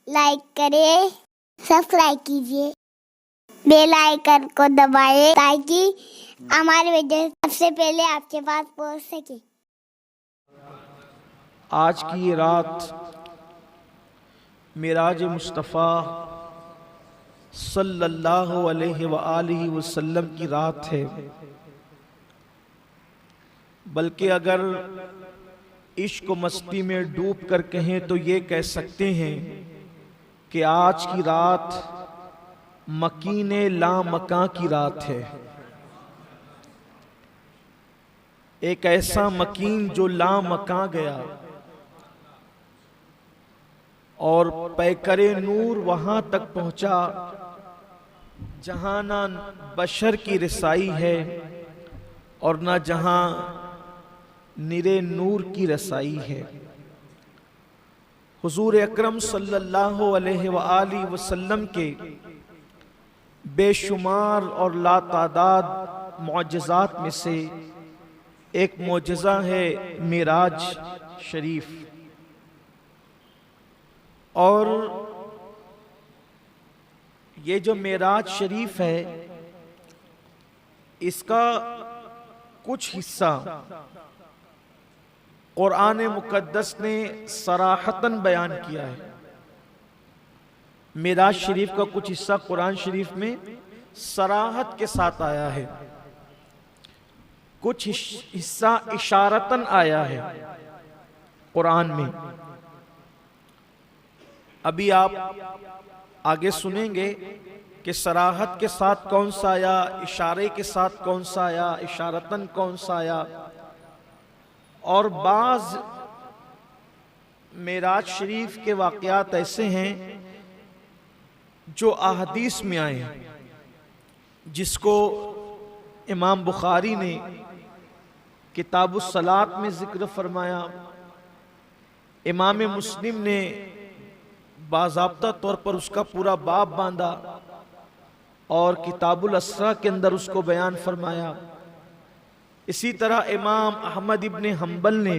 Like करें, subscribe कीजिए, bell icon को दबाएं ताकि हमारे वीडियो सबसे पहले आपके पास पहुंच सके। आज की ये रात मिराज मुस्तफ़ा सल्लल्लाहु अलैहि व आलिहि वसल्लम की रात है। बल्कि अगर इश्क मस्ती में डूब कर कहें तो ये कह सकते हैं कि आज की रात मकीने लामकां की रात है। एक ऐसा मकीन जो लामकां गया और पैकरे नूर वहां तक पहुंचा जहां ना बशर की रसाई है और ना जहां निरे नूर की रसाई है। हुजूर अकरम सल्लल्लाहु अलैहि व आलिहि वसल्लम के बेशुमार और लातादाद मौजज़ात में से एक मौजज़ा है मिराज शरीफ। और ये जो मेराज शरीफ है इसका कुछ हिस्सा कुरान मुकद्दस ने सराहतन बयान किया है। मेराज शरीफ का कुछ हिस्सा कुरान शरीफ में सराहत के साथ आया है, कुछ हिस्सा इशारतन आया है कुरान में। अभी आप आगे सुनेंगे कि सराहत के साथ कौन सा आया, इशारे के साथ कौन सा आया, इशारतन कौन सा आया। और बाज मेराज शरीफ के वाक़यात ऐसे हैं जो अहदीस में आए हैं, जिसको इमाम बुखारी ने किताबुस सलात में जिक्र फरमाया, इमाम मुस्लिम ने बाज़ाब्ता तौर पर उसका पूरा बाब बांधा और किताबुल असरा के अंदर उसको बयान फरमाया। इसी तरह इमाम अहमद इब्ने हम्बल ने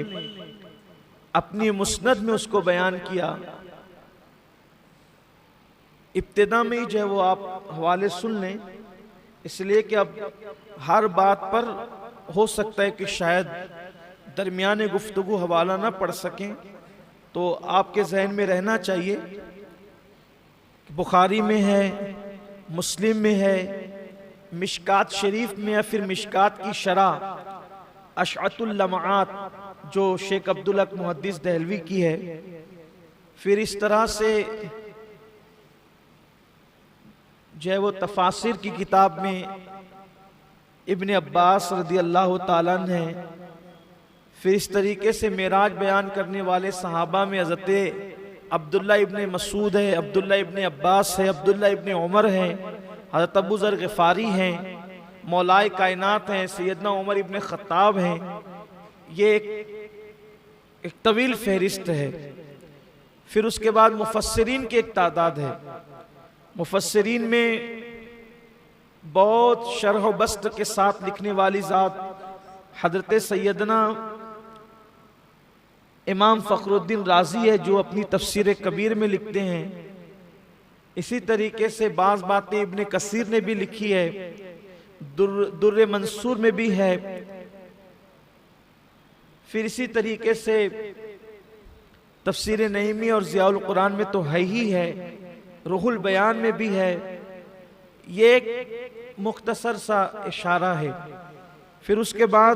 अपनी मुस्नद में उसको बयान किया। इब्तिदा में ही जो है वो आप हवाले सुन लें, इसलिए कि अब हर बात पर हो सकता है कि शायद दरमियान गुफ्तगू हवाला ना पढ़ सकें, तो आपके जहन में रहना चाहिए कि बुखारी में है, मुस्लिम में है, मिशकात शरीफ में, या फिर मिशकात की शरह अशअतुल लमआत जो शेख अब्दुल हक मुहद्दिस दहलवी की है। फिर इस तरह से जो है वो तफासिर की किताब में इब्ने अब्बास रदी अल्लाह ताला अन्हु है। फिर इस तरीके से मेराज बयान करने वाले सहाबा में हज़रत अब्दुल्ला इब्ने मसूद है, अब्दुल्ला इब्ने अब्बास है, अब्दुल्ला इब्ने उमर है, हज़रत अबू ज़र ग़िफ़ारी हैं, मौलाए कायनात हैं, सैयदना उमर इब्ने ख़त्ताब हैं। ये एक तवील फहरिस्त है। फिर उसके बाद मुफस्सिरीन की एक तादाद है। मुफस्सिरीन में बहुत शरह बस्त के साथ लिखने वाली ज़ात हज़रत सैयदना इमाम फ़खरुद्दीन राज़ी है, जो अपनी तफसीर कबीर में लिखते हैं। इसी तरीके से बाज़ बातें इब्ने कसीर ने भी लिखी है, दुर्र मंसूर में भी है। फिर इसी तरीके से तफसीर नईमी और ज़ियाउल कुरान में तो है ही है, रूहुल बयान में भी है। ये एक मुख्तसर सा इशारा है। फिर उसके बाद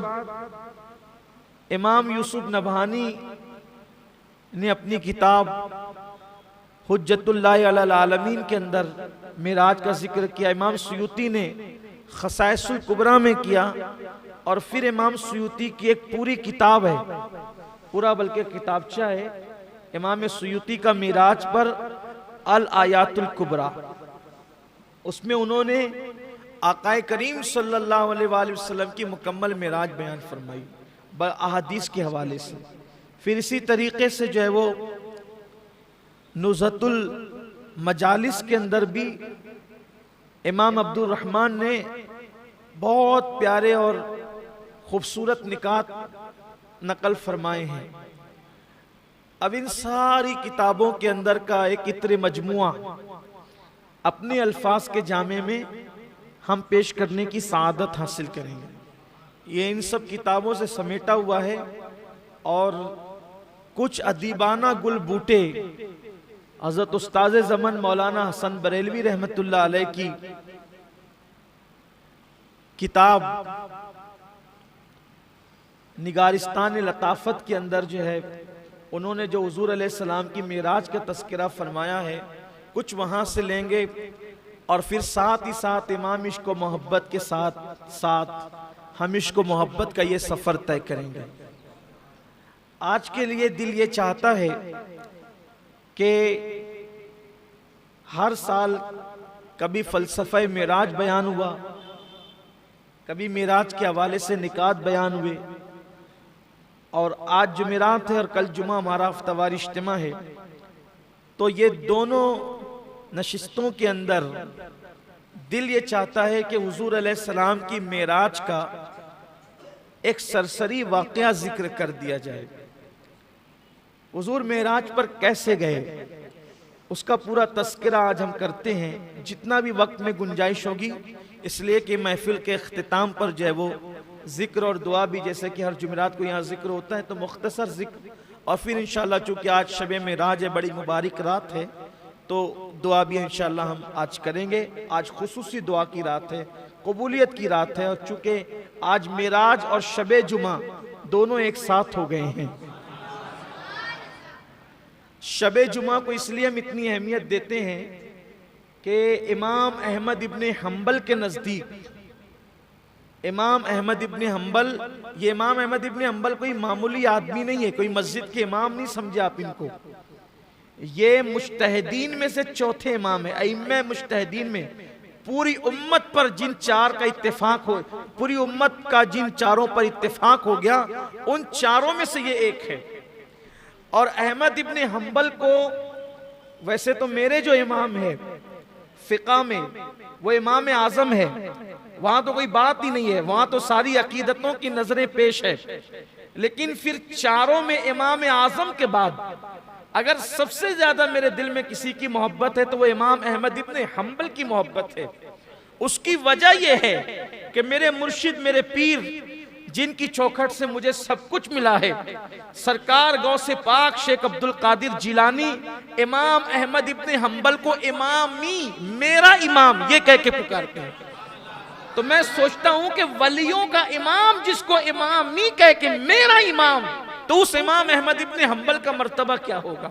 इमाम यूसुफ नबहानी ने अपनी किताब हुज्जतुल्लाह अलल आलमीन के अंदर मिराज का जिक्र किया। इमाम सुयूती ने खसाइसुल कुबरा में किया। और फिर इमाम सुयूती की एक पूरी किताब है, पूरा बल्कि किताबचा है इमाम सुयूती का मिराज पर, अल आयातुल कुबरा। उसमें उन्होंने आकाए करीम सल्लल्लाहु अलैहि वसल्लम की मुकम्मल मिराज बयान फरमाई अहादीस के हवाले से। फिर इसी तरीके से जो है वो नुज़हतुल मजालिस के अंदर भी इमाम अब्दुल रहमान ने बहुत प्यारे और खूबसूरत निकात नकल फरमाए हैं। अब इन सारी किताबों के अंदर का एक इत्र मजमुआ अपने अल्फाज के जामे में हम पेश करने की सादत हासिल करेंगे। ये इन सब किताबों से समेटा हुआ है और कुछ अदीबाना गुल बूटे हजरत उस्ताद ज़मन मौलाना हसन बरेलवी रहमतुल्लाह अलैह की किताब निगारिस्तान लताफत के अंदर जो है उन्होंने जो हुजूर अलैहिस्सलाम की मेराज का तस्करा फरमाया है, कुछ वहां से लेंगे और फिर साथ ही साथ इमाम इश्क व मोहब्बत के साथ साथ हम इश्क व मोहब्बत का ये सफर तय करेंगे। आज के लिए दिल ये चाहता है कि हर साल कभी फ़लसफ़े मेराज बयान हुआ, कभी मेराज के हवाले से निकात बयान हुए, और आज जुमेरात है और कल जुमा हमारा हफ्तावारी इज्तिमा है। तो ये दोनों नशिस्तों के अंदर दिल ये चाहता है कि हुजूर अलैहिस्सलाम की मेराज का एक सरसरी वाक़या जिक्र कर दिया जाए। हुजूर मेराज पर कैसे गए उसका पूरा तस्करा आज हम करते हैं, जितना भी वक्त में गुंजाइश होगी, इसलिए कि महफिल के अख्तिताम पर जो है वो जिक्र और दुआ भी, जैसे कि हर जुमेरात को यहाँ जिक्र होता है, तो मुख्तसर जिक्र, और फिर इंशाअल्लाह चूँकि आज शब मेराज है, बड़ी मुबारक रात है, तो दुआ भी इंशाअल्लाह हम आज करेंगे। आज खुसूसी दुआ की रात है, कबूलियत की रात है, और चूँकि आज मेराज और शब जुमा दोनों एक साथ हो गए हैं। शब जुमा को इसलिए हम इतनी अहमियत देते हैं कि इमाम अहमद इब्ने हम्बल के नज़दीक, इमाम अहमद इब्ने हम्बल, ये इमाम अहमद इब्ने हम्बल कोई मामूली आदमी नहीं है, कोई मस्जिद के इमाम नहीं समझे आप इनको। ये मुज्तहिदीन में से चौथे इमाम है, अइम्मे मुज्तहिदीन में। पूरी उम्मत पर जिन चार का इत्तेफाक हो, पूरी उम्मत का जिन चारों पर इत्तेफाक हो गया, उन चारों में से ये एक है। और अहमद इब्ने हम्बल को वैसे तो मेरे जो इमाम है फिक़ा में, वो इमाम आज़म है, वहां तो कोई बात ही नहीं है, वहां तो सारी अकीदतों की नजरें पेश है। लेकिन फिर चारों में इमाम आज़म के बाद अगर सबसे ज्यादा मेरे दिल में किसी की मोहब्बत है तो वो इमाम अहमद इब्ने हम्बल की मोहब्बत है। उसकी वजह यह है कि मेरे मुर्शिद, मेरे पीर, जिनकी चौखट से मुझे सब कुछ मिला है, सरकार गौसे पाक शेख अब्दुल कादिर जिलानी इमाम अहमद इब्ने हम्बल को इमामी, मेरा इमाम ये कह के पुकारते हैं। तो मैं सोचता हूं कि वलियों का इमाम जिसको इमामी कह के मेरा इमाम, तो उस इमाम अहमद इब्ने हम्बल का मर्तबा क्या होगा।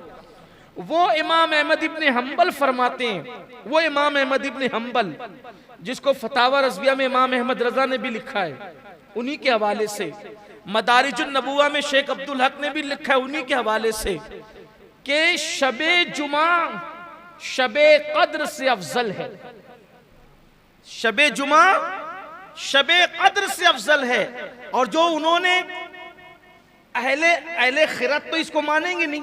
वो इमाम अहमद इब्ने हम्बल फरमाते हैं, वो इमाम अहमद इब्ने हम्बल जिसको फतावा रज़विया में इमाम अहमद रजा ने भी लिखा है, उन्हीं के हवाले से, मदारिजुन नबुवा में शेख अब्दुल हक ने भी लिखा है उन्हीं के हवाले से, कि शबे जुमा शबे कद्र से अफजल है। शबे जुमा शबे कद्र से अफजल है। और जो उन्होंने अहले खिरत तो इसको मानेंगे नहीं,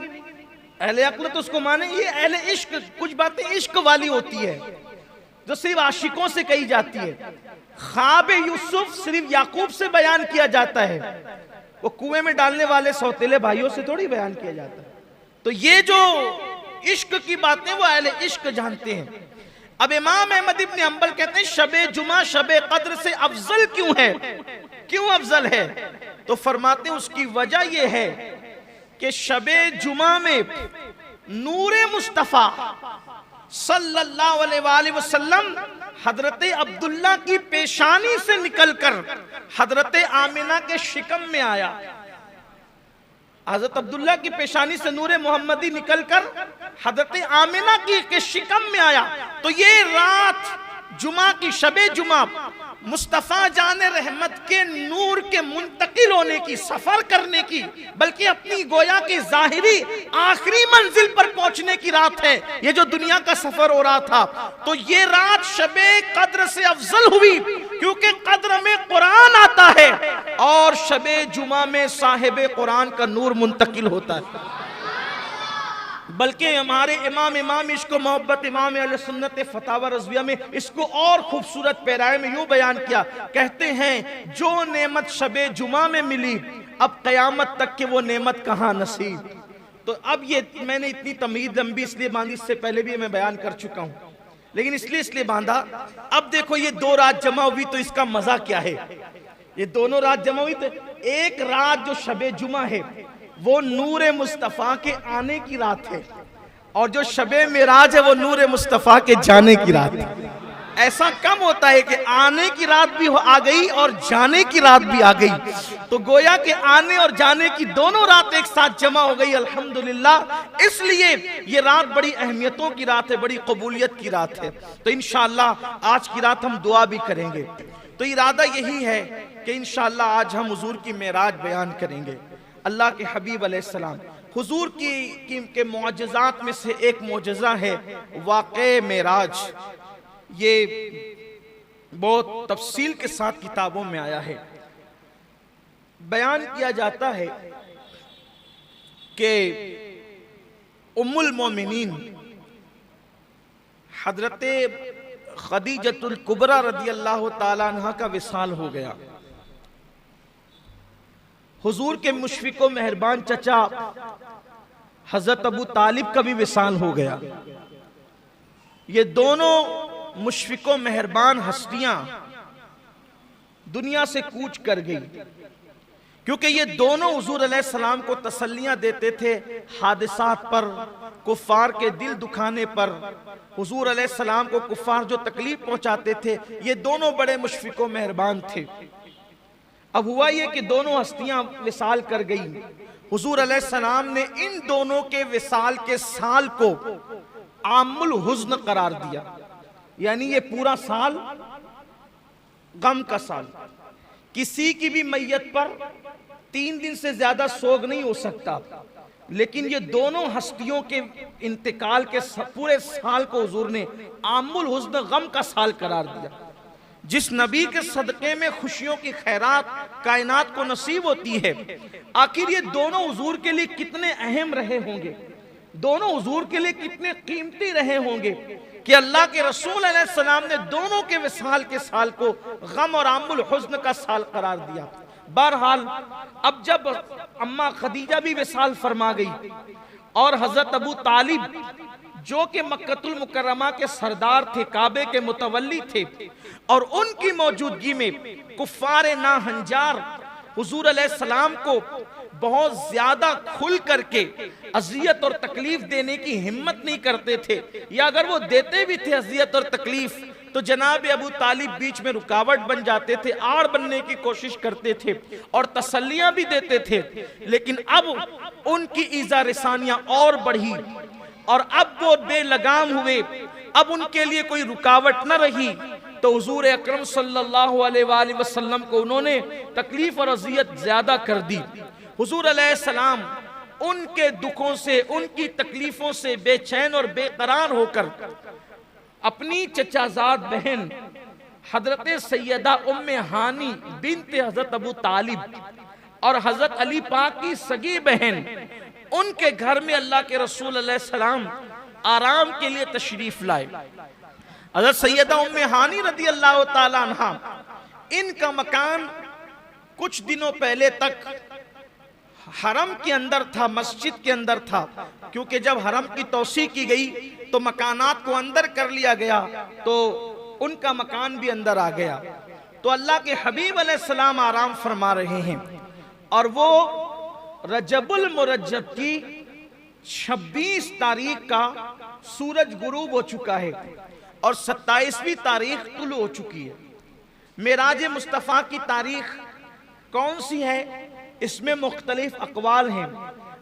अहले अक्ल तो उसको मानेंगे, ये अहले इश्क, कुछ बातें इश्क वाली होती है जो सिर्फ आशिकों से कही जाती है। ख्वाब यूसुफ सिर्फ याकूब से बयान किया जाता है, वो कुएं में डालने वाले सौतेले भाइयों से थोड़ी बयान किया जाता है। तो ये जो इश्क की बातें वो अहले इश्क जानते हैं। अब इमाम अहमद इब्ने हम्बल कहते हैं शबे जुमा शबे कद्र से अफजल क्यों है, क्यों अफजल है? तो फरमाते हैं उसकी वजह यह है कि शबे जुमा में नूरे मुस्तफा सल्लल्लाहु अलैहि वसल्लम हजरत अब्दुल्ला की पेशानी से निकलकर हजरत आमिना के शिकम में आया। हजरत अब्दुल्ला की पेशानी से नूरे मोहम्मदी निकलकर हजरत आमिना के शिकम में आया। तो ये रात जुमा की, शबे जुमा, मुस्तफ़ा जाने रहमत के नूर के मुंतकिल होने की, सफर करने की, बल्कि अपनी गोया की जाहिरी आखिरी मंजिल पर पहुंचने की रात है। ये जो दुनिया का सफर हो रहा था, तो ये रात शबे कद्र से अफजल हुई क्योंकि कद्र में कुरान आता है और शबे जुमा में साहिब कुरान का नूर मुंतकिल होता है। बल्कि हमारे इमाम इश्क मोहब्बत इमाम अहले सुन्नत फतावा रज़विया में इसको और खूबसूरत पैराए में यूं बयान किया, कहते हैं जो नेमत शबे जुमा में मिली अब क़यामत तक के वो नेमत कहाँ नसीब। तो अब ये मैंने इतनी तमहीद लंबी इसलिए बांधी, इससे पहले भी मैं बयान कर चुका हूं, लेकिन इसलिए बांधा। अब देखो ये 2 रात जमा हुई तो इसका मजा क्या है। ये दोनों रात जमा हुई तो एक रात जो शबे जुमा है वो नूर मुस्तफ़ा के आने की रात है, और जो शबे मेराज है वो नूर मुस्तफ़ा के जाने की रात है। ऐसा कम होता है कि आने की रात भी आ गई और जाने की रात भी आ गई, तो गोया के आने और जाने की दोनों रात एक साथ जमा हो गई, अल्हम्दुलिल्लाह। इसलिए ये रात बड़ी अहमियतों की रात है, बड़ी कबूलियत की रात है। तो इंशाअल्लाह आज की रात हम दुआ भी करेंगे। तो इरादा यही है कि इंशाअल्लाह आज हम हुजूर की मेराज बयान करेंगे। अल्लाह के हबीब अलैहिस्सलाम हुजूर के मुअज्जिज़ात में से एक मुअज्जिज़ा है वाक़े मेराज। ये बहुत तफसील के साथ किताबों में आया है। बयान किया जाता है कि उम्मुल मोमिनीन हजरत खदीजतुल कुबरा रदियल्लाहु ताला अन्हा का विसाल हो गया। हुजूर के मुशफिको मेहरबान चचा हजरत अबू तालिब का भी विसाल हो गया। ये दोनों मुशफिको मेहरबान हस्तियां दुनिया से कूच कर गई, क्योंकि ये दोनों हुजूर अलैहिस्सलाम को तसल्लियां देते थे हादिसात पर, कुफ्फार के दिल दुखाने पर। हुजूर अलैहिस्सलाम को कुफ्फार जो तकलीफ पहुंचाते थे, ये दोनों बड़े मुशफिको मेहरबान थे। अब हुआ ये कि दोनों हस्तियां विसाल कर गई। हुजूर अलैहिस्सलाम ने इन दोनों के विसाल के साल को आमुल हुज़्न करार दिया, यानी ये पूरा साल गम का साल। किसी की भी मैयत पर 3 दिन से ज्यादा सोग नहीं हो सकता, लेकिन ये दोनों हस्तियों के इंतकाल के पूरे साल को हुजूर ने आमुल हुज़्न गम का साल करार दिया। जिस नबी के सदक़े में खुशियों की खैरात कायनात को नसीब होती है, आखिर ये दोनों हुजूर के लिए कितने अहम रहे होंगे, दोनों हुजूर के लिए कितने कीमती रहे होंगे कि अल्लाह के रसूल अलैहिस्सलाम ने दोनों के विसाल के साल को गम और आमुल हुज़्न का साल करार दिया। बहरहाल अब जब अम्मा खदीजा भी विसाल फरमा गई और हजरत अबू तालिब जो कि मक्कतुल मुकर्रमा के सरदार थे, काबे के मुतवल्ली थे, और उनकी मौजूदगी में कुफ्फारे नाहंजार हुजूर अलैहिस्सलाम को बहुत ज्यादा खुल करके अजियत और तकलीफ देने की हिम्मत नहीं करते थे, या अगर वो देते भी थे अजियत और तकलीफ तो जनाब अबू तालिब बीच में रुकावट बन जाते थे, आड़ बनने की कोशिश करते थे और तसल्लियां भी देते थे। लेकिन अब उनकी ईज़ा रिसानियां और बढ़ी और अब वो बेलगाम हुए, अब उनके लिए कोई रुकावट न रही। तो हुजूर अकरम सल्लल्लाहु अलैहि वसल्लम को उन्होंने तकलीफ और अजियत ज्यादा कर दी। हुजूर अलैहिस्सलाम उनके दुखों से, उनकी तकलीफों से बेचैन और बेकरार होकर अपनी चचाजाद बहन हजरत सैयदा उम्मे हानी बिनते हजरत अबू तालिब और हजरत अली पाक की सगी बहन, उनके घर में अल्लाह के रसूल अलैहिस्सलाम आराम के लिए तशरीफ लाए। हजरत सैयदा उम्मे हानी रदी अल्लाह ताला अन्हा, इनका मकान कुछ दिनों पहले तक हरम के अंदर था, मस्जिद के अंदर था, क्योंकि जब हरम की तौसी की गई तो मकानात को अंदर कर लिया गया, तो उनका मकान भी अंदर आ गया। तो अल्लाह के हबीब अलैहिस्सलाम आराम फरमा रहे हैं और वो रजबुल मुरज्जब की 26 तारीख का सूरज गुरूब हो चुका है और 27वीं तारीख तुलू हो चुकी है। मेराज मुस्तफ़ा की तारीख कौन सी है, इसमें मुख्तलिफ अकवाल हैं,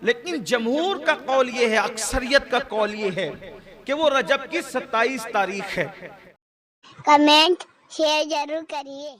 लेकिन जमहूर का कौल ये है, अक्सरियत का कौल ये है कि वो रजब की 27 तारीख है। कमेंट शेयर जरूर करिए।